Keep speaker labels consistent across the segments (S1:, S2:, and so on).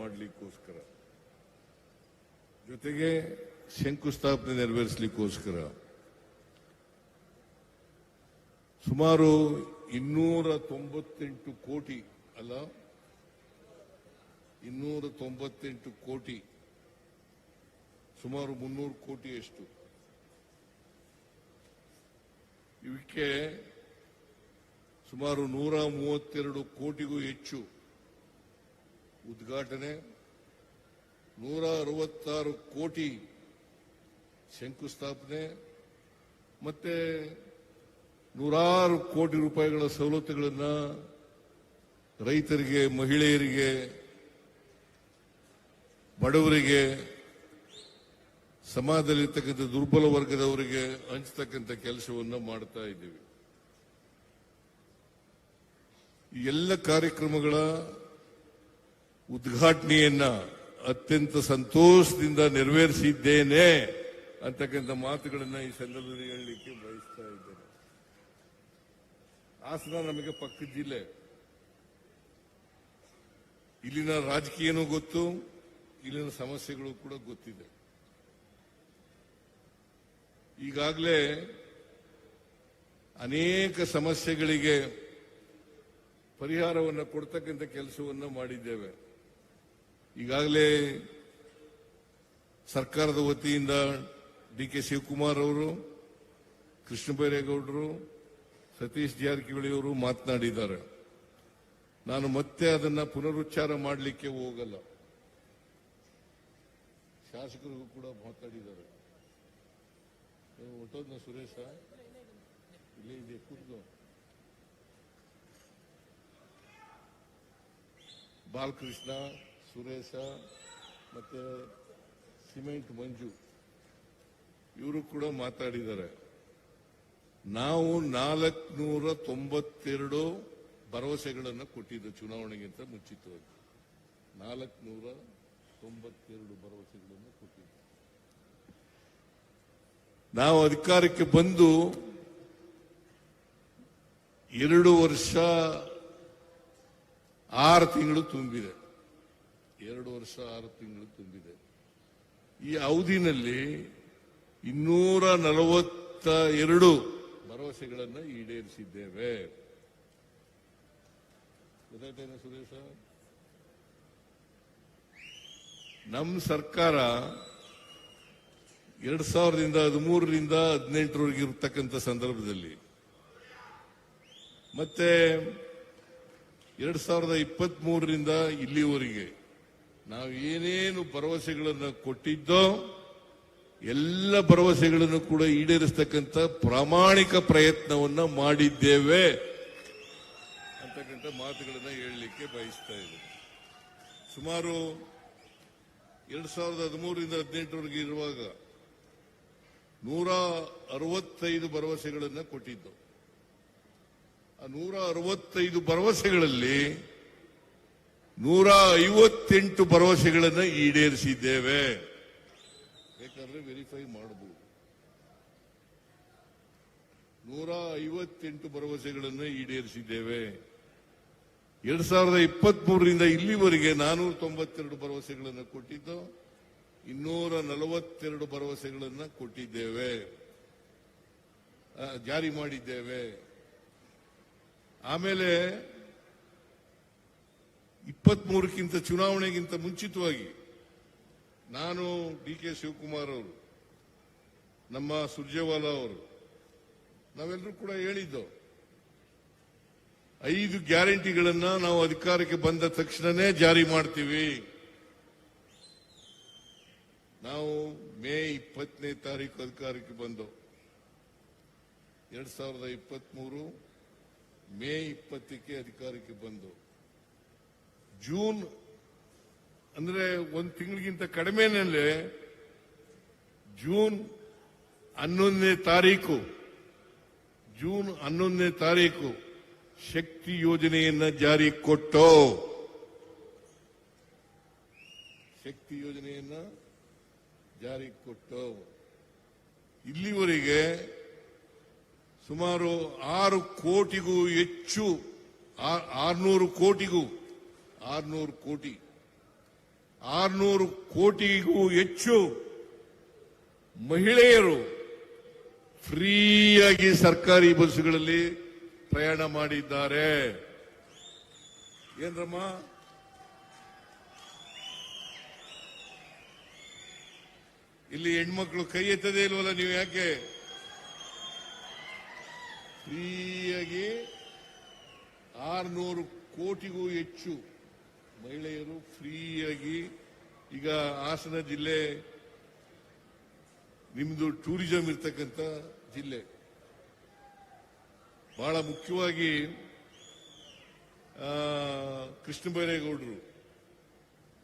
S1: ಮಾಡಲಿಕ್ಕೋಸ್ಕರ, ಜೊತೆಗೆ ಶಂಕುಸ್ಥಾಪನೆ ನೆರವೇರಿಸಲಿಕ್ಕೋಸ್ಕರ ಸುಮಾರು 298 ಕೋಟಿ ಅಲ್ಲ 298 ಕೋಟಿ, ಸುಮಾರು 300 ಕೋಟಿಯಷ್ಟು ಇವಕ್ಕೆ ಸುಮಾರು 132 ಕೋಟಿಗೂ ಹೆಚ್ಚು ಉದ್ಘಾಟನೆ, 166 ಕೋಟಿ ಶಂಕುಸ್ಥಾಪನೆ, ಮತ್ತೆ 100 ಕೋಟಿ ರೂಪಾಯಿಗಳ ಸವಲತ್ತುಗಳನ್ನು ರೈತರಿಗೆ, ಮಹಿಳೆಯರಿಗೆ, ಬಡವರಿಗೆ, ಸಮಾಜದಲ್ಲಿರ್ತಕ್ಕಂಥ ದುರ್ಬಲ ವರ್ಗದವರಿಗೆ ಹಂಚತಕ್ಕಂಥ ಕೆಲಸವನ್ನು ಮಾಡ್ತಾ ಇದ್ದೀವಿ. ಈ ಎಲ್ಲ ಕಾರ್ಯಕ್ರಮಗಳ ಉದ್ಘಾಟನೆಯನ್ನ ಅತ್ಯಂತ ಸಂತೋಷದಿಂದ ನೆರವೇರಿಸಿದ್ದೇನೆ ಅಂತಕ್ಕಂಥ ಮಾತುಗಳನ್ನ ಈ ಸಂದರ್ಭದಲ್ಲಿ ಹೇಳಲಿಕ್ಕೆ ಬಯಸ್ತಾ ಇದ್ದೇನೆ. ಹಾಸನ ನಮಗೆ ಪಕ್ಕದ ಜಿಲ್ಲೆ, ಇಲ್ಲಿನ ರಾಜಕೀಯನೂ ಗೊತ್ತು, ಇಲ್ಲಿನ ಸಮಸ್ಯೆಗಳು ಕೂಡ ಗೊತ್ತಿದೆ. ಈಗಾಗಲೇ ಅನೇಕ ಸಮಸ್ಯೆಗಳಿಗೆ ಪರಿಹಾರವನ್ನು ಕೊಡ್ತಕ್ಕಂಥ ಕೆಲಸವನ್ನು ಮಾಡಿದ್ದೇವೆ. ಈಗಾಗಲೇ ಸರ್ಕಾರದ ವತಿಯಿಂದ ಡಿ.ಕೆ. ಶಿವಕುಮಾರ್ ಅವರು, ಕೃಷ್ಣ ಬೈರೇಗೌಡರು, ಸತೀಶ್ ಜಾರಕಿಹೊಳಿ ಅವರು ಮಾತನಾಡಿದ್ದಾರೆ. ನಾನು ಮತ್ತೆ ಅದನ್ನ ಪುನರುಚ್ಚಾರ ಮಾಡಲಿಕ್ಕೆ ಹೋಗಲ್ಲ. ಶಾಸಕರಿಗೂ ಕೂಡ ಮಾತಾಡಿದ್ದಾರೆ. ಹೊಟ್ಟೋದ್ನ ಸುರೇಶ ಇಲ್ಲೇ ಇದೆ, ಕೂತ್ಕೋ. ಬಾಲಕೃಷ್ಣ, ಸುರೇಶ ಮತ್ತೆ ಸಿಮೆಂಟ್ ಮಂಜು ಇವರು ಕೂಡ ಮಾತಾಡಿದ್ದಾರೆ. ನಾವು 492 ಭರವಸೆಗಳನ್ನು ಕೊಟ್ಟಿದ್ದು ಚುನಾವಣೆಗಿಂತ ಮುಂಚಿತವಾಗಿ 492 ಭರವಸೆಗಳನ್ನು ಕೊಟ್ಟಿದ್ದು. ನಾವು ಅಧಿಕಾರಕ್ಕೆ ಬಂದು 2 ವರ್ಷ 6 ತಿಂಗಳು ತುಂಬಿದೆ. 2 ವರ್ಷ 6 ತಿಂಗಳು ತುಂಬಿದೆ. ಈ ಅವಧಿನಲ್ಲಿ 242 ಭರವಸೆಗಳನ್ನು ಈಡೇರಿಸಿದ್ದೇವೆ. ಗೊತ್ತಾಯ್ತೇನೆ ಸುರೇಶ? ನಮ್ಮ ಸರ್ಕಾರ 2013ರಿಂದ 2018 ಇರತಕ್ಕಂಥ ಸಂದರ್ಭದಲ್ಲಿ ಮತ್ತೆ 2023ರಿಂದ ಇಲ್ಲಿವರೆಗೆ ನಾವು ಏನೇನು ಭರವಸೆಗಳನ್ನು ಕೊಟ್ಟಿದ್ದೋ ಎಲ್ಲ ಭರವಸೆಗಳನ್ನು ಕೂಡ ಈಡೇರಿಸತಕ್ಕಂಥ ಪ್ರಾಮಾಣಿಕ ಪ್ರಯತ್ನವನ್ನ ಮಾಡಿದ್ದೇವೆ ಅಂತಕ್ಕಂಥ ಮಾತುಗಳನ್ನ ಹೇಳಲಿಕ್ಕೆ ಬಯಸ್ತಾ ಇದ್ದೇನೆ. ಸುಮಾರು 2013ರಿಂದ 2018 ಇರುವಾಗ 165 ಭರವಸೆಗಳನ್ನು ಕೊಟ್ಟಿದ್ದು. ಆ 165 ಭರವಸೆಗಳಲ್ಲಿ 158 ಭರವಸೆಗಳನ್ನು ಈಡೇರಿಸಿದ್ದೇವೆ. ಬೇಕಾದ್ರೆ ವೆರಿಫೈ ಮಾಡಬಹುದು. 158 ಭರವಸೆಗಳನ್ನು ಈಡೇರಿಸಿದ್ದೇವೆ. 2023ರಿಂದ ಇಲ್ಲಿವರೆಗೆ 492 ಭರವಸೆಗಳನ್ನು ಕೊಟ್ಟಿದ್ದು, 242 ಭರವಸೆಗಳನ್ನು ಕೊಟ್ಟಿದ್ದೇವೆ, ಜಾರಿ ಮಾಡಿದ್ದೇವೆ. ಆಮೇಲೆ 23ಕ್ಕಿಂತ ಚುನಾವಣೆಗಿಂತ ಮುಂಚಿತವಾಗಿ ನಾನು, ಡಿ.ಕೆ. ಶಿವಕುಮಾರ್ ಅವರು, ನಮ್ಮ ಸುರ್ಜೇವಾಲಾ ಅವರು, ನಾವೆಲ್ಲರೂ ಕೂಡ ಹೇಳಿದ್ದು 5 ಗ್ಯಾರಂಟಿಗಳನ್ನ ನಾವು ಅಧಿಕಾರಕ್ಕೆ ಬಂದ ತಕ್ಷಣನೇ ಜಾರಿ ಮಾಡ್ತೀವಿ. ನಾವು ಮೇ 20ನೇ ತಾರೀಕು ಅಧಿಕಾರಕ್ಕೆ ಬಂದು 2023 ಮೇ 20ಕ್ಕೆ ಅಧಿಕಾರಕ್ಕೆ ಬಂದು ಜೂನ್ ಅಂದ್ರೆ 1 ತಿಂಗಳಿಗಿಂತ ಕಡಿಮೆನಲ್ಲೇ ಜೂನ್ 11ನೇ ತಾರೀಕು ಶಕ್ತಿ ಯೋಜನೆಯನ್ನ ಜಾರಿ ಕೊಟ್ಟು ಇಲ್ಲಿವರೆಗೆ ಸುಮಾರು 6 ಕೋಟಿಗೂ ಹೆಚ್ಚು 600 ಕೋಟಿ 600 ಕೋಟಿಗೂ ಹೆಚ್ಚು ಮಹಿಳೆಯರು ಫ್ರೀಯಾಗಿ ಸರ್ಕಾರಿ ಬಸ್ಸುಗಳಲ್ಲಿ ಪ್ರಯಾಣ ಮಾಡಿದ್ದಾರೆ. ಏನ್ರಮ್ಮ, ಇಲ್ಲಿ ಹೆಣ್ಮಕ್ಳು ಕೈ ಎತ್ತದೇ ಇಲ್ವಲ್ಲ, ನೀವು ಯಾಕೆ? ಫ್ರೀಯಾಗಿ 600 ಕೋಟಿಗೂ ಹೆಚ್ಚು ಮಹಿಳೆಯರು ಫ್ರೀಯಾಗಿ. ಈಗ ಹಾಸನ ಜಿಲ್ಲೆ ನಿಮ್ದು ಟೂರಿಸಂ ಇರ್ತಕ್ಕಂಥ ಜಿಲ್ಲೆ. ಬಹಳ ಮುಖ್ಯವಾಗಿ ಕೃಷ್ಣ ಬೈರೇಗೌಡರು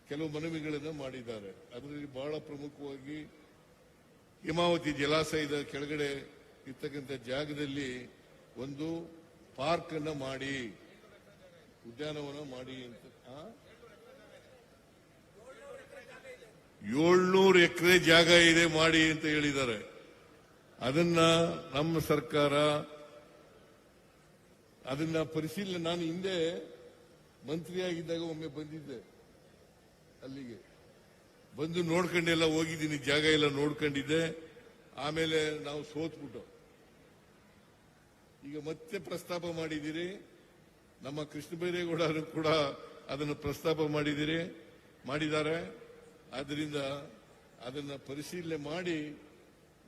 S1: ಕೆಲವು ಮನವಿಗಳನ್ನು ಮಾಡಿದ್ದಾರೆ. ಅದರಲ್ಲಿ ಬಹಳ ಪ್ರಮುಖವಾಗಿ ಹೇಮಾವತಿ ಜಲಾಶಯದ ಕೆಳಗಡೆ ಇರ್ತಕ್ಕಂಥ ಜಾಗದಲ್ಲಿ ಒಂದು ಪಾರ್ಕ್ ಅನ್ನ ಮಾಡಿ, ಉದ್ಯಾನವನ ಮಾಡಿ ಅಂತ. 700 ಎಕರೆ ಜಾಗ ಇದೆ ಮಾಡಿ ಅಂತ ಹೇಳಿದ್ದಾರೆ. ಅದನ್ನ ನಮ್ಮ ಸರ್ಕಾರ ಅದನ್ನ ಪರಿಶೀಲನೆ, ನಾನು ಹಿಂದೆ ಮಂತ್ರಿಯಾಗಿದ್ದಾಗ ಒಮ್ಮೆ ಬಂದಿದ್ದೆ, ಅಲ್ಲಿಗೆ ಬಂದು ನೋಡ್ಕೊಂಡೆಲ್ಲ ಹೋಗಿದ್ದೀನಿ, ಜಾಗ ಎಲ್ಲ ನೋಡ್ಕೊಂಡಿದ್ದೆ. ಆಮೇಲೆ ನಾವು ಸೋತ್ಬಿಟ್ಟು ಈಗ ಮತ್ತೆ ಪ್ರಸ್ತಾಪ ಮಾಡಿದ್ದೀರಿ. ನಮ್ಮ ಕೃಷ್ಣ ಬೈರೇಗೌಡರು ಕೂಡ ಅದನ್ನು ಪ್ರಸ್ತಾಪ ಮಾಡಿದ್ದಾರೆ. ಆದ್ದರಿಂದ ಅದನ್ನ ಪರಿಶೀಲನೆ ಮಾಡಿ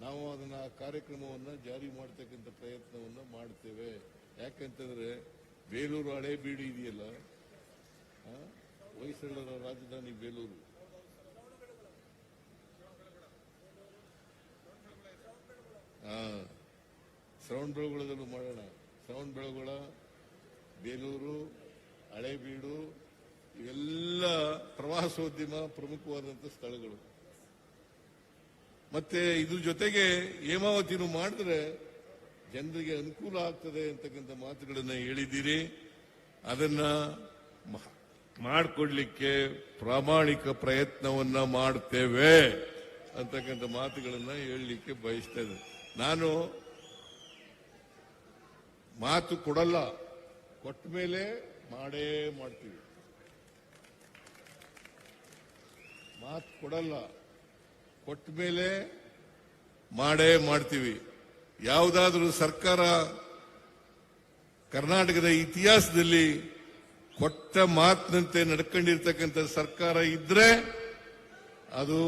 S1: ನಾವು ಅದನ್ನ ಕಾರ್ಯಕ್ರಮವನ್ನು ಜಾರಿ ಮಾಡತಕ್ಕಂಥ ಪ್ರಯತ್ನವನ್ನು ಮಾಡ್ತೇವೆ. ಯಾಕಂತಂದ್ರೆ ಬೇಲೂರು ಹಳೇಬೀಡು ಇದೆಯಲ್ಲ, ಹೊಯ್ಸಳರ ರಾಜಧಾನಿ ಬೇಲೂರು, ಶ್ರವಣಬೆಳಗೊಳದಲ್ಲೂ ಮಾಡೋಣ. ಶ್ರವಣಬೆಳಗೊಳ, ಬೇಲೂರು, ಹಳೇಬೀಡು ಇವೆಲ್ಲ ಪ್ರವಾಸೋದ್ಯಮ ಪ್ರಮುಖವಾದಂತಹ ಸ್ಥಳಗಳು. ಮತ್ತೆ ಇದ್ರ ಜೊತೆಗೆ ಹೇಮಾವತಿನೂ ಮಾಡಿದ್ರೆ ಜನರಿಗೆ ಅನುಕೂಲ ಆಗ್ತದೆ ಅಂತಕ್ಕಂಥ ಮಾತುಗಳನ್ನ ಹೇಳಿದ್ದೀರಿ. ಅದನ್ನ ಮಾಡಿಕೊಡ್ಲಿಕ್ಕೆ ಪ್ರಾಮಾಣಿಕ ಪ್ರಯತ್ನವನ್ನ ಮಾಡ್ತೇವೆ ಅಂತಕ್ಕಂಥ ಮಾತುಗಳನ್ನ ಹೇಳಲಿಕ್ಕೆ ಬಯಸ್ತೇನೆ. ನಾನು ಮಾತು ಕೊಡಲ್ಲ, ಕೊಟ್ಟ ಮೇಲೆ ಮಾಡೇ ಮಾಡ್ತೀವಿ. ಮಾತು ಕೊಡಲ್ಲ, ಕೊಟ್ಟ ಮೇಲೆ ಮಾಡೇ ಮಾಡ್ತೀವಿ. ಯಾವುದಾದ್ರೂ ಸರ್ಕಾರ ಕರ್ನಾಟಕದ ಇತಿಹಾಸದಲ್ಲಿ ಕೊಟ್ಟ ಮಾತಿನಂತೆ ನಡ್ಕೊಂಡಿರ್ತಕ್ಕಂಥ ಸರ್ಕಾರ ಇದ್ರೆ ಅದು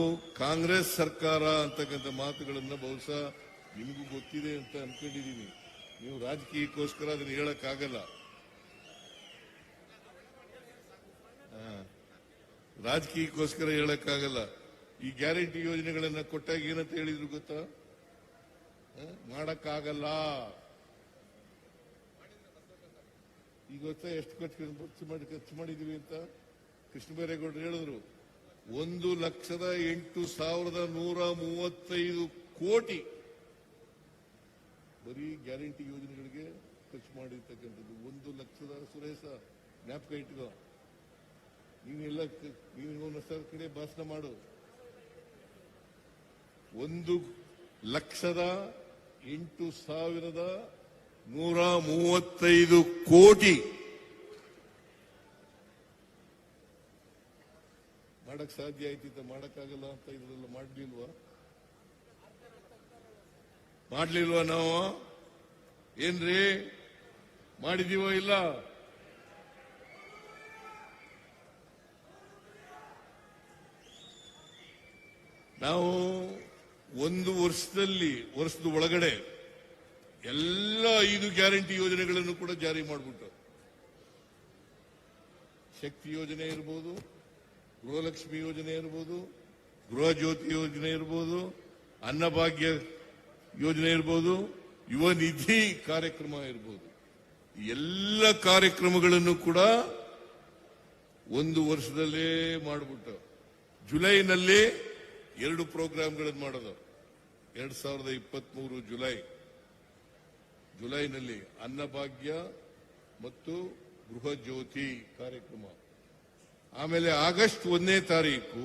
S1: ಕಾಂಗ್ರೆಸ್ ಸರ್ಕಾರ ಅಂತಕ್ಕಂಥ ಮಾತುಗಳನ್ನ ಬಹುಶಃ ನಿಮಗೂ ಗೊತ್ತಿದೆ ಅಂತ ಅನ್ಕೊಂಡಿದೀನಿ. ನೀವು ರಾಜಕೀಯಕ್ಕೋಸ್ಕರ ಅದನ್ನ ಹೇಳಕ್ಕಾಗಲ್ಲ. ರಾಜಕೀಯಕ್ಕೋಸ್ಕರ ಹೇಳಕ್ಕಾಗಲ್ಲ. ಈ ಗ್ಯಾರಂಟಿ ಯೋಜನೆಗಳನ್ನ ಕೊಟ್ಟಾಗ ಏನಂತ ಹೇಳಿದ್ರು ಗೊತ್ತಾ? ಮಾಡಕ್ಕಾಗಲ್ಲ. ಈಗ ಗೊತ್ತಾ ಎಷ್ಟು ಖರ್ಚು ಮಾಡಿದೀವಿ ಅಂತ? ಕೃಷ್ಣ ಬೈರೇಗೌಡರು ಹೇಳಿದ್ರು, 1,08,135 ಕೋಟಿ ಬರೀ ಗ್ಯಾರಂಟಿ ಯೋಜನೆಗಳಿಗೆ ಖರ್ಚು ಮಾಡಿರ್ತಕ್ಕಂಥದ್ದು. 1 ಲಕ್ಷದ ಸುರೇಶ ಜ್ಞಾಪಕ ಇಟ್ಕೋ. ನೀವೆಲ್ಲ ಕಡೆ ಭಾಷಣ ಮಾಡು. 1,08,135 ಕೋಟಿ ಮಾಡಕ್ ಸಾಧ್ಯ ಆಯ್ತಿತ್ತ? ಮಾಡಕ್ಕಾಗಲ್ಲ ಅಂತ ಇದ್ರೆಲ್ಲ ಮಾಡ್ಲಿಲ್ವಾ ನಾವು? ಏನ್ರಿ ಮಾಡಿದೀವೋ ಇಲ್ಲ? ನಾವು ಒಂದು ವರ್ಷದ ಒಳಗಡೆ ಎಲ್ಲ 5 ಗ್ಯಾರಂಟಿ ಯೋಜನೆಗಳನ್ನು ಕೂಡ ಜಾರಿ ಮಾಡಿಬಿಟ್ಟು, ಶಕ್ತಿ ಯೋಜನೆ ಇರ್ಬೋದು, ಗೃಹಲಕ್ಷ್ಮಿ ಯೋಜನೆ ಇರ್ಬೋದು, ಗೃಹ ಜ್ಯೋತಿ ಯೋಜನೆ ಇರ್ಬೋದು, ಅನ್ನಭಾಗ್ಯ ಯೋಜನೆ ಇರ್ಬೋದು, ಯುವ ನಿಧಿ ಕಾರ್ಯಕ್ರಮ ಇರ್ಬೋದು, ಎಲ್ಲ ಕಾರ್ಯಕ್ರಮಗಳನ್ನು ಕೂಡ ಒಂದು ವರ್ಷದಲ್ಲೇ ಮಾಡಿಬಿಟ್ಟು ಜುಲೈನಲ್ಲಿ 2 ಪ್ರೋಗ್ರಾಂಗಳನ್ನು ಮಾಡೋದು. 2023 ಜುಲೈನಲ್ಲಿ ಅನ್ನಭಾಗ್ಯ ಮತ್ತು ಗೃಹ ಜ್ಯೋತಿ ಕಾರ್ಯಕ್ರಮ. ಆಮೇಲೆ ಆಗಸ್ಟ್ 1ನೇ ತಾರೀಕು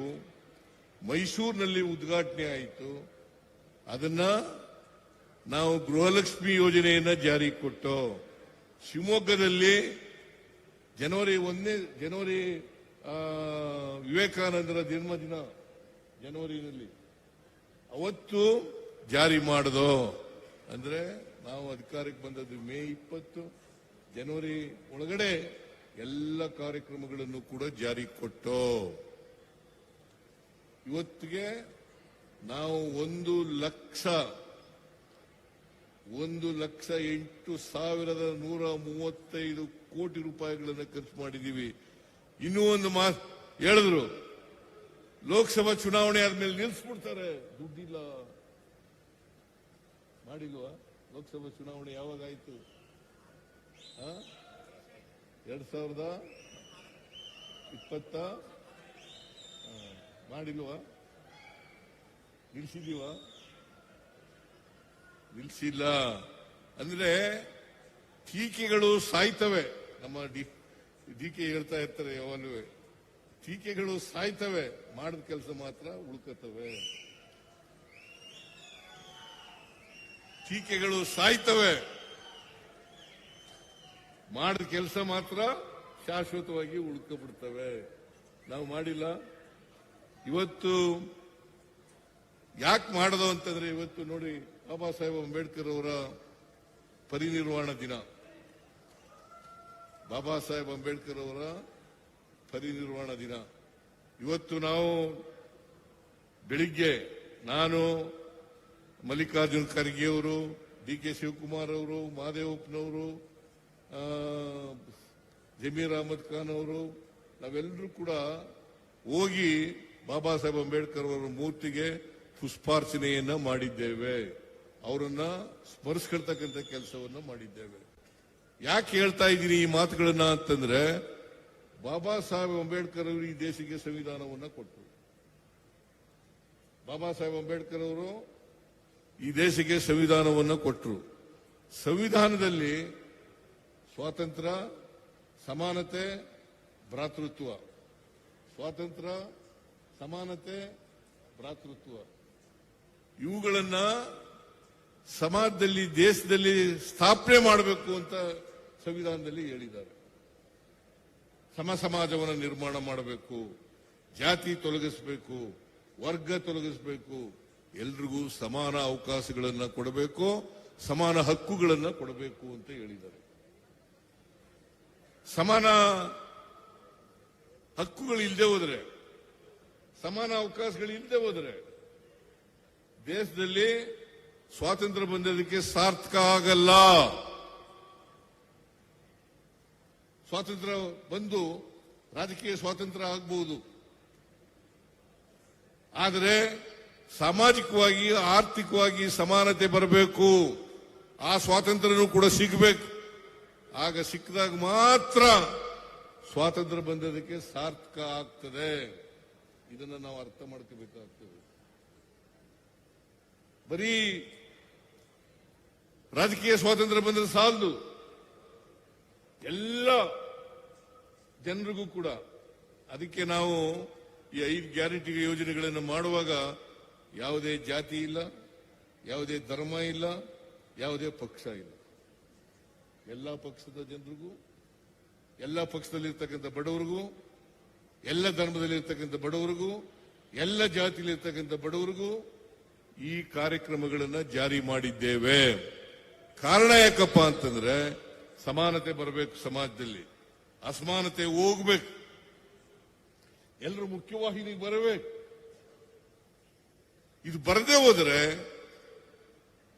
S1: ಮೈಸೂರಿನಲ್ಲಿ ಉದ್ಘಾಟನೆ ಆಯಿತು. ಅದನ್ನ ನಾವು ಗೃಹಲಕ್ಷ್ಮಿ ಯೋಜನೆಯನ್ನ ಜಾರಿ ಕೊಟ್ಟು, ಶಿವಮೊಗ್ಗದಲ್ಲಿ ಜನವರಿ ವಿವೇಕಾನಂದರ ಜನ್ಮದಿನ ಜನವರಿನಲ್ಲಿ ಅವತ್ತು ಜಾರಿ ಮಾಡದೋ ಅಂದ್ರೆ ನಾವು ಅಧಿಕಾರಕ್ಕೆ ಬಂದದ್ದು ಮೇ 20 ಜನವರಿ ಒಳಗಡೆ ಎಲ್ಲ ಕಾರ್ಯಕ್ರಮಗಳನ್ನು ಕೂಡ ಜಾರಿ ಕೊಟ್ಟು ಇವತ್ತಿಗೆ ನಾವು 1,08,135 ಕೋಟಿ ರೂಪಾಯಿಗಳನ್ನು ಖರ್ಚು ಮಾಡಿದ್ದೀವಿ. ಇನ್ನೂ ಒಂದು ಮಾತು ಹೇಳಿದ್ರು, ಲೋಕಸಭಾ ಚುನಾವಣೆ ಆದ್ಮೇಲೆ ನಿಲ್ಲಿಸ್ಬಿಡ್ತಾರೆ, ದುಡ್ಡಿಲ್ಲ. ಮಾಡಿಲ್ವಾ? ಲೋಕಸಭಾ ಚುನಾವಣೆ ಯಾವಾಗ ಆಯ್ತು? 2020 ಮಾಡಿಲ್ವಾ? ನಿಲ್ಸಿದೀವಾ? ನಿಲ್ಸಿಲ್ಲ. ಅಂದ್ರೆ ಟೀಕೆಗಳು ಸಾಯ್ತವೆ. ನಮ್ಮ ಡಿ ಕೆ ಹೇಳ್ತಾ ಇರ್ತಾರೆ ಯಾವಾಗಲೂ, ಟೀಕೆಗಳು ಸಾಯ್ತವೆ, ಮಾಡಿದ ಕೆಲಸ ಮಾತ್ರ ಉಳ್ಕತ್ತವೆ. ಟೀಕೆಗಳು ಸಾಯ್ತವೆ, ಮಾಡಿದ ಕೆಲಸ ಮಾತ್ರ ಶಾಶ್ವತವಾಗಿ ಉಳ್ಕೊಬಿಡ್ತವೆ. ನಾವು ಮಾಡಿಲ್ಲ. ಇವತ್ತು ಯಾಕೆ ಮಾಡದು ಅಂತಂದ್ರೆ, ಇವತ್ತು ನೋಡಿ ಬಾಬಾ ಸಾಹೇಬ್ ಅಂಬೇಡ್ಕರ್ ಅವರ ಪರಿನಿರ್ವಾಣ ದಿನ. ಬಾಬಾ ಸಾಹೇಬ್ ಅಂಬೇಡ್ಕರ್ ಅವರ ಪರಿನಿರ್ವಾಣ ದಿನ. ಇವತ್ತು ನಾವು ಬೆಳಿಗ್ಗೆ ನಾನು, ಮಲ್ಲಿಕಾರ್ಜುನ್ ಖರ್ಗೆ ಅವರು, ಡಿ ಕೆ ಶಿವಕುಮಾರ್ ಅವರು, ಮಹದೇವಪ್ಪನವರು, ಜಮೀರ್ ಅಹಮದ್ ಖಾನ್ ಅವರು, ನಾವೆಲ್ಲರೂ ಕೂಡ ಹೋಗಿ ಬಾಬಾ ಸಾಹೇಬ್ ಅಂಬೇಡ್ಕರ್ ಅವರ ಮೂರ್ತಿಗೆ ಪುಷ್ಪಾರ್ಚನೆಯನ್ನ ಮಾಡಿದ್ದೇವೆ. ಅವರನ್ನ ಸ್ಮರಿಸ್ಕೊಳ್ತಕ್ಕಂಥ ಕೆಲಸವನ್ನ ಮಾಡಿದ್ದೇವೆ. ಯಾಕೆ ಹೇಳ್ತಾ ಇದ್ದೀನಿ ಈ ಮಾತುಗಳನ್ನ ಅಂತಂದ್ರೆ, ಬಾಬಾ ಸಾಹೇಬ್ ಅಂಬೇಡ್ಕರ್ ಅವರು ಈ ದೇಶಕ್ಕೆ ಸಂವಿಧಾನವನ್ನ ಕೊಟ್ಟರು. ಬಾಬಾ ಸಾಹೇಬ್ ಅಂಬೇಡ್ಕರ್ ಅವರು ಈ ದೇಶಕ್ಕೆ ಸಂವಿಧಾನವನ್ನ ಕೊಟ್ಟರು. ಸಂವಿಧಾನದಲ್ಲಿ ಸ್ವಾತಂತ್ರ್ಯ, ಸಮಾನತೆ, ಭ್ರಾತೃತ್ವ, ಸ್ವಾತಂತ್ರ್ಯ, ಸಮಾನತೆ, ಭ್ರಾತೃತ್ವ ಇವುಗಳನ್ನ ಸಮಾಜದಲ್ಲಿ, ದೇಶದಲ್ಲಿ ಸ್ಥಾಪನೆ ಮಾಡಬೇಕು ಅಂತ ಸಂವಿಧಾನದಲ್ಲಿ ಹೇಳಿದ್ದಾರೆ. ಸಮ ಸಮಾಜವನ್ನು ನಿರ್ಮಾಣ ಮಾಡಬೇಕು, ಜಾತಿ ತೊಲಗಿಸಬೇಕು, ವರ್ಗ ತೊಲಗಿಸಬೇಕು, ಎಲ್ರಿಗೂ ಸಮಾನ ಅವಕಾಶಗಳನ್ನು ಕೊಡಬೇಕು, ಸಮಾನ ಹಕ್ಕುಗಳನ್ನು ಕೊಡಬೇಕು ಅಂತ ಹೇಳಿದ್ದಾರೆ. ಸಮಾನ ಹಕ್ಕುಗಳು ಇಲ್ಲದೆ ಹೋದ್ರೆ, ಸಮಾನ ಅವಕಾಶಗಳು ಇಲ್ಲದೆ ಹೋದ್ರೆ ದೇಶದಲ್ಲಿ ಸ್ವಾತಂತ್ರ್ಯ ಬಂದದಕ್ಕೆ ಸಾರ್ಥಕ ಆಗಲ್ಲ. ಸ್ವಾತಂತ್ರ್ಯ ಬಂದು ರಾಜಕೀಯ ಸ್ವಾತಂತ್ರ್ಯ ಆಗಬಹುದು, ಆದರೆ ಸಾಮಾಜಿಕವಾಗಿ, ಆರ್ಥಿಕವಾಗಿ ಸಮಾನತೆ ಬರಬೇಕು. ಆ ಸ್ವಾತಂತ್ರ್ಯನೂ ಕೂಡ ಸಿಗಬೇಕು. ಆಗ ಸಿಕ್ಕಿದಾಗ ಮಾತ್ರ ಸ್ವಾತಂತ್ರ್ಯ ಬಂದದಕ್ಕೆ ಸಾರ್ಥಕ ಆಗ್ತದೆ. ಇದನ್ನ ನಾವು ಅರ್ಥ ಮಾಡ್ಕೋಬೇಕಾಗ್ತದೆ. ಬರೀ ರಾಜಕೀಯ ಸ್ವಾತಂತ್ರ್ಯ ಬಂದರೆ ಸಾಲದು, ಎಲ್ಲ ಜನರಿಗೂ ಕೂಡ. ಅದಕ್ಕೆ ನಾವು ಈ 5 ಗ್ಯಾರಂಟಿ ಯೋಜನೆಗಳನ್ನು ಮಾಡುವಾಗ ಯಾವುದೇ ಜಾತಿ ಇಲ್ಲ, ಯಾವುದೇ ಧರ್ಮ ಇಲ್ಲ, ಯಾವುದೇ ಪಕ್ಷ ಇಲ್ಲ. ಎಲ್ಲ ಪಕ್ಷದ ಜನರಿಗೂ, ಎಲ್ಲ ಪಕ್ಷದಲ್ಲಿರ್ತಕ್ಕಂಥ ಬಡವರಿಗೂ, ಎಲ್ಲ ಧರ್ಮದಲ್ಲಿರ್ತಕ್ಕಂಥ ಬಡವರಿಗೂ, ಎಲ್ಲ ಜಾತಿಯಲ್ಲಿರ್ತಕ್ಕಂಥ ಬಡವರಿಗೂ ಈ ಕಾರ್ಯಕ್ರಮಗಳನ್ನು ಜಾರಿ ಮಾಡಿದ್ದೇವೆ. ಕಾರಣ ಯಾಕಪ್ಪ ಅಂತಂದ್ರೆ, ಸಮಾನತೆ ಬರಬೇಕು ಸಮಾಜದಲ್ಲಿ, ಅಸಮಾನತೆ ಹೋಗ್ಬೇಕು, ಎಲ್ಲರೂ ಮುಖ್ಯವಾಹಿನಿಗೆ ಬರಬೇಕು. ಇದು ಬರದೇ ಹೋದರೆ,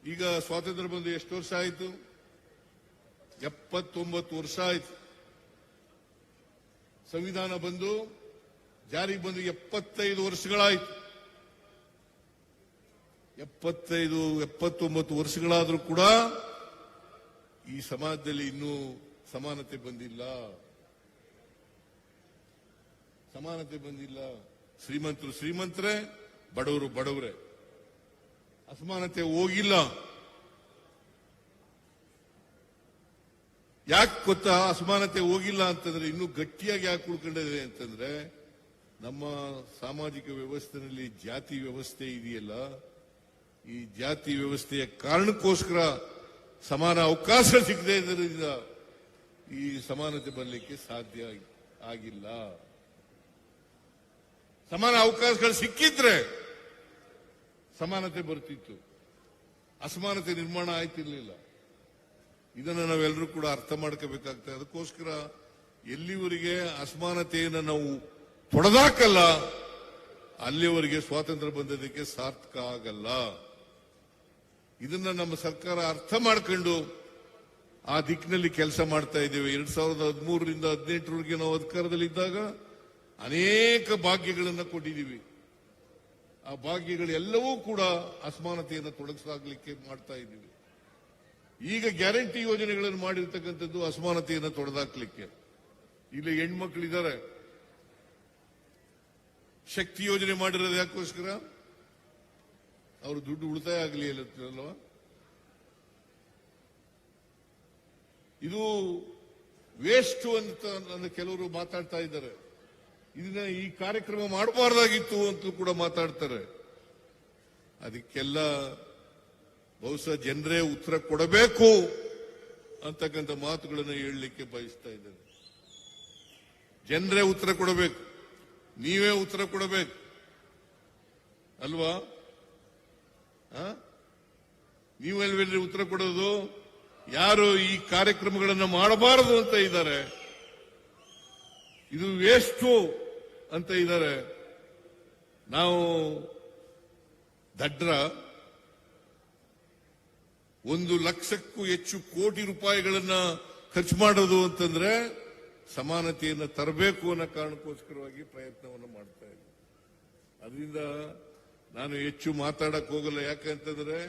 S1: ಈಗ ಸ್ವಾತಂತ್ರ್ಯ ಬಂದು ಎಷ್ಟು ವರ್ಷ ಆಯಿತು? 79 ವರ್ಷ ಆಯಿತು. ಸಂವಿಧಾನ ಬಂದು ಜಾರಿಗೆ ಬಂದು 75 ವರ್ಷಗಳಾಯಿತು. 79 ವರ್ಷಗಳಾದರೂ ಕೂಡ ಈ ಸಮಾಜದಲ್ಲಿ ಇನ್ನೂ ಸಮಾನತೆ ಬಂದಿಲ್ಲ. ಸಮಾನತೆ ಬಂದಿಲ್ಲ. ಶ್ರೀಮಂತರು ಶ್ರೀಮಂತರೇ, ಬಡವರು ಬಡವರೇ. ಅಸಮಾನತೆ ಹೋಗಿಲ್ಲ. ಯಾಕೆ ಗೊತ್ತಾ ಅಸಮಾನತೆ ಹೋಗಿಲ್ಲ ಅಂತಂದ್ರೆ, ಇನ್ನೂ ಗಟ್ಟಿಯಾಗಿ ಯಾಕೆ ಉಳ್ಕೊಂಡಿದೆ ಅಂತಂದ್ರೆ, ನಮ್ಮ ಸಾಮಾಜಿಕ ವ್ಯವಸ್ಥೆಯಲ್ಲಿ ಜಾತಿ ವ್ಯವಸ್ಥೆ ಇದೆಯಲ್ಲ, ಈ ಜಾತಿ ವ್ಯವಸ್ಥೆಯ ಕಾರಣಕ್ಕೋಸ್ಕರ ಸಮಾನ ಅವಕಾಶ ಸಿಗದೆ ಇದರಿಂದ ಈ ಸಮಾನತೆ ಬರಲಿಕ್ಕೆ ಸಾಧ್ಯ ಆಗಿಲ್ಲ. ಸಮಾನ ಅವಕಾಶಗಳು ಸಿಕ್ಕಿದ್ರೆ ಸಮಾನತೆ ಬರ್ತಿತ್ತು, ಅಸಮಾನತೆ ನಿರ್ಮಾಣ ಆಯ್ತಿರ್ಲಿಲ್ಲ. ಇದನ್ನು ನಾವೆಲ್ಲರೂ ಕೂಡ ಅರ್ಥ ಮಾಡ್ಕೋಬೇಕಾಗ್ತದೆ. ಅದಕ್ಕೋಸ್ಕರ ಎಲ್ಲಿವರೆಗೆ ಅಸಮಾನತೆಯನ್ನು ನಾವು ತೊಡೆದಾಕಲ್ಲ ಅಲ್ಲಿವರೆಗೆ ಸ್ವಾತಂತ್ರ್ಯ ಬಂದದಕ್ಕೆ ಸಾರ್ಥಕ ಆಗಲ್ಲ. ಇದನ್ನ ನಮ್ಮ ಸರ್ಕಾರ ಅರ್ಥ ಮಾಡ್ಕೊಂಡು ಆ ದಿಕ್ಕಿನಲ್ಲಿ ಕೆಲಸ ಮಾಡ್ತಾ ಇದ್ದೇವೆ. 2013ರಿಂದ 2018ರವರೆಗೆ ನಾವು ಅಧಿಕಾರದಲ್ಲಿದ್ದಾಗ ಅನೇಕ ಭಾಗ್ಯಗಳನ್ನು ಕೊಟ್ಟಿದ್ದೀವಿ. ಆ ಭಾಗ್ಯಗಳೆಲ್ಲವೂ ಕೂಡ ಅಸಮಾನತೆಯನ್ನು ತೊಡಗಿಸಾಗಲಿಕ್ಕೆ ಮಾಡ್ತಾ ಇದ್ದೀವಿ. ಈಗ ಗ್ಯಾರಂಟಿ ಯೋಜನೆಗಳನ್ನು ಮಾಡಿರ್ತಕ್ಕಂಥದ್ದು ಅಸಮಾನತೆಯನ್ನು ತೊಡೆದಾಕ್ಲಿಕ್ಕೆ. ಇಲ್ಲಿ ಹೆಣ್ಮಕ್ಳಿದ್ದಾರೆ, ಶಕ್ತಿ ಯೋಜನೆ ಮಾಡಿರೋದು ಯಾಕೋಸ್ಕರ? ಅವರು ದುಡ್ಡು ಉಳಿತಾಯ ಆಗಲಿ ಅಲ್ವಾ? ಇದು ವೇಸ್ಟ್ ಅಂತ ಕೆಲವರು ಮಾತಾಡ್ತಾ ಇದ್ದಾರೆ. ಇದನ್ನ ಈ ಕಾರ್ಯಕ್ರಮ ಮಾಡಬಾರ್ದಾಗಿತ್ತು ಅಂತ ಕೂಡ ಮಾತಾಡ್ತಾರೆ. ಅದಕ್ಕೆಲ್ಲ ಬಹುಶಃ ಜನರೇ ಉತ್ತರ ಕೊಡಬೇಕು ಅಂತಕ್ಕಂಥ ಮಾತುಗಳನ್ನು ಹೇಳಲಿಕ್ಕೆ ಬಯಸ್ತಾ ಇದ್ದೇನೆ. ಜನರೇ ಉತ್ತರ ಕೊಡಬೇಕು, ನೀವೇ ಉತ್ತರ ಕೊಡಬೇಕು ಅಲ್ವಾ? ನೀವೆಲ್ವೆಲ್ಲಿ ಉತ್ತರ ಕೊಡೋದು? ಯಾರು ಈ ಕಾರ್ಯಕ್ರಮಗಳನ್ನು ಮಾಡಬಾರದು ಅಂತ ಇದ್ದಾರೆ, ಇದು ವೇಸ್ಟು ಅಂತ ಇದ್ದಾರೆ. ನಾವು ದಡ್ರ? 1,00,000ಕ್ಕೂ ಹೆಚ್ಚು ಕೋಟಿ ರೂಪಾಯಿಗಳನ್ನ ಖರ್ಚು ಮಾಡೋದು ಅಂತಂದ್ರೆ ಸಮಾನತೆಯನ್ನು ತರಬೇಕು ಅನ್ನೋ ಕಾರಣಕ್ಕೋಸ್ಕರವಾಗಿ ಪ್ರಯತ್ನವನ್ನು ಮಾಡ್ತಾ ಇದ್ದೀನಿ. ಅದರಿಂದ ನಾನು ಹೆಚ್ಚು ಮಾತಾಡಕ್ ಹೋಗಲ್ಲ. ಯಾಕಂತಂದ್ರೆ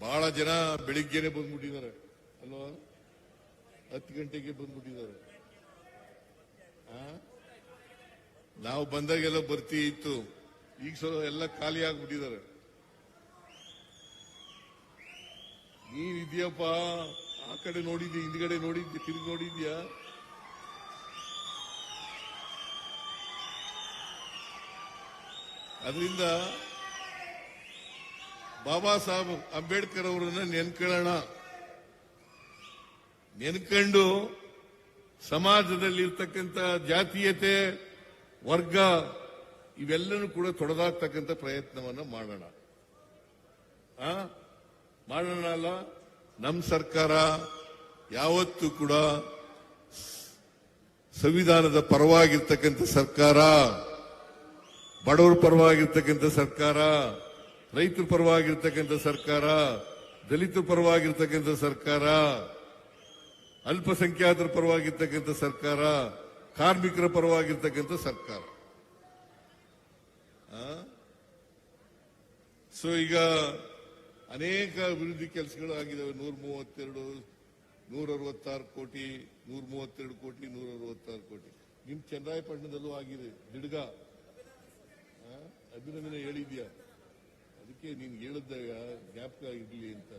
S1: ಬಹಳ ಜನ ಬೆಳಿಗ್ಗೆನೆ ಬಂದ್ಬಿಟ್ಟಿದ್ದಾರೆ ಅಲ್ವಾ? 10 ಗಂಟೆಗೆ ಬಂದ್ಬಿಟ್ಟಿದ್ದಾರೆ. ನಾವು ಬಂದಾಗೆಲ್ಲ ಬರ್ತಿ ಇತ್ತು, ಈಗ ಸ್ವಲ್ಪ ಎಲ್ಲ ಖಾಲಿ ಆಗ್ಬಿಟ್ಟಿದ್ದಾರೆ. ನೀನಿದ್ಯಪ್ಪ, ಆ ಕಡೆ ನೋಡಿದ್ದಿ, ಹಿಂದ್ಗಡೆ ನೋಡಿದ್ದಿ, ತಿರುಗಿ ನೋಡಿದ್ಯಾ? ಅದರಿಂದ ಬಾಬಾ ಸಾಹೇಬ್ ಅಂಬೇಡ್ಕರ್ ಅವರನ್ನ ನೆನ್ಕೊಳ್ಳೋಣ. ನೆನ್ಕೊಂಡು ಸಮಾಜದಲ್ಲಿರ್ತಕ್ಕಂಥ ಜಾತೀಯತೆ, ವರ್ಗ ಇವೆಲ್ಲನೂ ಕೂಡ ತೊಡೆದಾಕ್ತಕ್ಕಂಥ ಪ್ರಯತ್ನವನ್ನು ಮಾಡೋಣ. ಮಾಡೋಣ ಅಲ್ಲ? ನಮ್ಮ ಸರ್ಕಾರ ಯಾವತ್ತೂ ಕೂಡ ಸಂವಿಧಾನದ ಪರವಾಗಿರ್ತಕ್ಕಂಥ ಸರ್ಕಾರ, ಬಡವರ ಪರವಾಗಿರ್ತಕ್ಕಂಥ ಸರ್ಕಾರ, ರೈತರ ಪರವಾಗಿರ್ತಕ್ಕಂಥ ಸರ್ಕಾರ, ದಲಿತರ ಪರವಾಗಿರ್ತಕ್ಕಂಥ ಸರ್ಕಾರ, ಅಲ್ಪಸಂಖ್ಯಾತರ ಪರವಾಗಿರ್ತಕ್ಕಂಥ ಸರ್ಕಾರ, ಕಾರ್ಮಿಕರ ಪರವಾಗಿರ್ತಕ್ಕಂಥ ಸರ್ಕಾರ. ಸೊ ಈಗ ಅನೇಕ ಅಭಿವೃದ್ಧಿ ಕೆಲಸಗಳು ಆಗಿದ್ದಾವೆ. 132, 166 ಕೋಟಿ, 132 ಕೋಟಿ, 166 ಕೋಟಿ. ನಿಮ್ ಚನ್ನರಾಯಪಟ್ಟಣದಲ್ಲೂ ಆಗಿದೆ. ದಿಡ್ಗ ಅಭಿನಂದನೆ ಹೇಳಿದ್ಯಾ? ಅದಕ್ಕೆ ನೀನ್ ಹೇಳಿದ್ದ ಜ್ಞಾಪಕ ಇರ್ಲಿ ಅಂತ.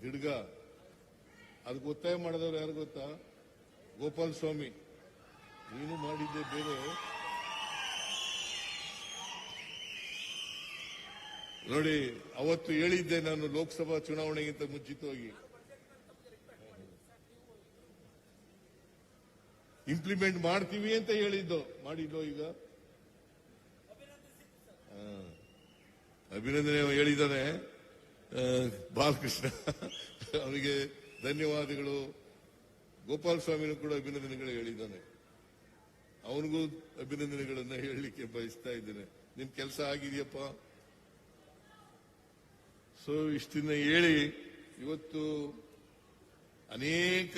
S1: ದಿಡ್ಗ ಅದಕ್ಕೆ ಒತ್ತಾಯ ಮಾಡಿದವರು ಯಾರು ಗೊತ್ತಾ? ಗೋಪಾಲ್ ಸ್ವಾಮಿ. ನೀನು ಮಾಡಿದ್ದೆ ಬೇರೆ. ನೋಡಿ, ಅವತ್ತು ಹೇಳಿದ್ದೆ ನಾನು ಲೋಕಸಭಾ ಚುನಾವಣೆಗಿಂತ ಮುಂಚಿತವಾಗಿ ಇಂಪ್ಲಿಮೆಂಟ್ ಮಾಡ್ತೀವಿ ಅಂತ ಹೇಳಿದ್ದು. ಮಾಡಿದ್ದು ಈಗ ಅಭಿನಂದನೆ ಹೇಳಿದ್ದಾನೆ ಬಾಲಕೃಷ್ಣ, ಅವನಿಗೆ ಧನ್ಯವಾದಗಳು. ಗೋಪಾಲ ಸ್ವಾಮಿನೂ ಕೂಡ ಅಭಿನಂದನೆಗಳು ಹೇಳಿದ್ದಾನೆ. ಅವನಿಗೂ ಅಭಿನಂದನೆಗಳನ್ನ ಹೇಳಲಿಕ್ಕೆ ಬಯಸ್ತಾ ಇದ್ದೇನೆ. ನಿಮ್ ಕೆಲಸ ಆಗಿದೆಯಪ್ಪ. ಸೊ ಇಷ್ಟನ್ನ ಹೇಳಿ ಇವತ್ತು ಅನೇಕ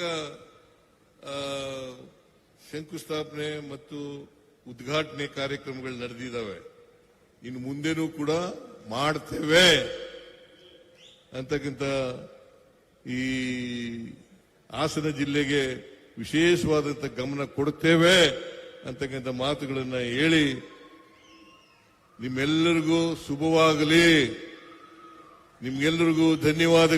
S1: ಶಂಕುಸ್ಥಾಪನೆ ಮತ್ತು ಉದ್ಘಾಟನೆ ಕಾರ್ಯಕ್ರಮಗಳು ನಡೆದಿದ್ದಾವೆ. ಇನ್ನು ಮುಂದೆನೂ ಕೂಡ ಮಾಡ್ತೇವೆ ಅಂತಕ್ಕಂಥ ಈ ಹಾಸನ ಜಿಲ್ಲೆಗೆ ವಿಶೇಷವಾದಂಥ ಗಮನ ಕೊಡುತ್ತೇವೆ ಅಂತಕ್ಕಂಥ ಮಾತುಗಳನ್ನು ಹೇಳಿ ನಿಮ್ಮೆಲ್ಲರಿಗೂ ಶುಭವಾಗಲಿ. ನಿಮ್ಗೆಲ್ಲರಿಗೂ ಧನ್ಯವಾದಗಳು.